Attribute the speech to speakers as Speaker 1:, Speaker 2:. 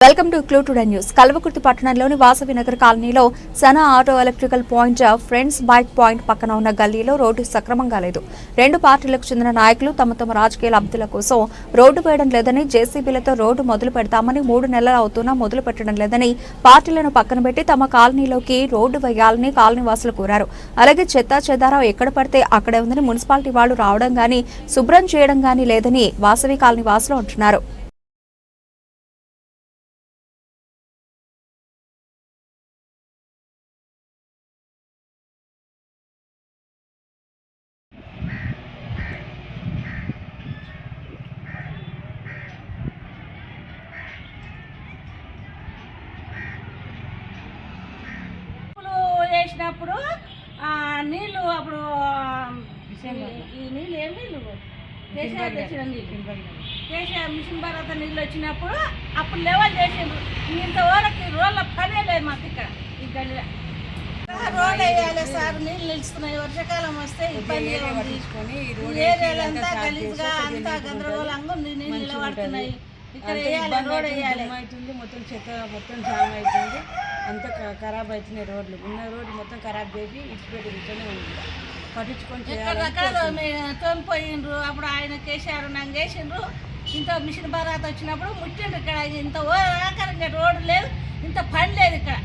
Speaker 1: Welcome to clue today news. Kalwakurthy పట్టణంలోని వాసవి నగర్ కాలనీలో Sana auto electrical point friends bike point పక్కన ఉన్న గల్లీలో రోడ్డు సక్రమంగా లేదు. రెండు పార్టీలకు చెందిన నాయకులు తమ రాజకీయ లబ్ధుల కోసం రోడ్డు వేయడం లేదని, జేసీబీలతో రోడ్డు మొదలు పెడతామని 3 నెలలు అవుతున్నా మొదలు పెట్టడం లేదని, పార్టీలను పక్కన పెట్టి తమ కాలనీలోకి రోడ్డు వేయాలని కాలనీవాసులు కోరారు. అలాగే చెత్తాచెదారం ఎక్కడ పడితే అక్కడే ఉందని, మున్సిపాలిటీ వాళ్లు రావడం గానీ శుభ్రం చేయడం గానీ లేదని వాసవి కాలనీ వాసులు అంటున్నారు.
Speaker 2: వేసినప్పుడు నీళ్లు అప్పుడు ఈ నీళ్ళు ఏం నీళ్ళు కేసీఆర్ తెచ్చిన నీళ్ళు కేసీఆర్ మిషన్ భారత నీళ్ళు వచ్చినప్పుడు అప్పుడు లెవెల్ చేసిండ్రు. ఇంతవరకు రోడ్ల పనే లేదు మాకు ఇక్కడ ఈ గల్లీలో. రోడ్ వేయాలి సార్, నీళ్ళు నిలుస్తున్నాయి. వర్షాకాలం వస్తే ఇబ్బంది ఏరియాలంతా గలీజ్గా అంతా గందరగోళంగా నీళ్ళు నిలబడుతున్నాయి. ఇక్కడ వేయాలి, రోడ్ వేయాలి.
Speaker 3: మొత్తం చెత్త మొత్తం జామ్ అవుతుంది, అంతా ఖరాబ్ అవుతున్నాయి. రోడ్లు ఉన్న రోడ్డు మొత్తం ఖరాబ్ చేసి ఇచ్చిపెట్టి కూర్చొని ఉంది. పట్టించుకొని
Speaker 2: తోమిపోయిండ్రు. అప్పుడు ఆయన కేసీఆర్ నాకు వేసిండ్రు. ఇంత మిషన్ భారత్ వచ్చినప్పుడు ముట్టిండ్రు. ఇక్కడ ఇంత ఆకారంగా రోడ్డు లేదు, ఇంత పని లేదు ఇక్కడ.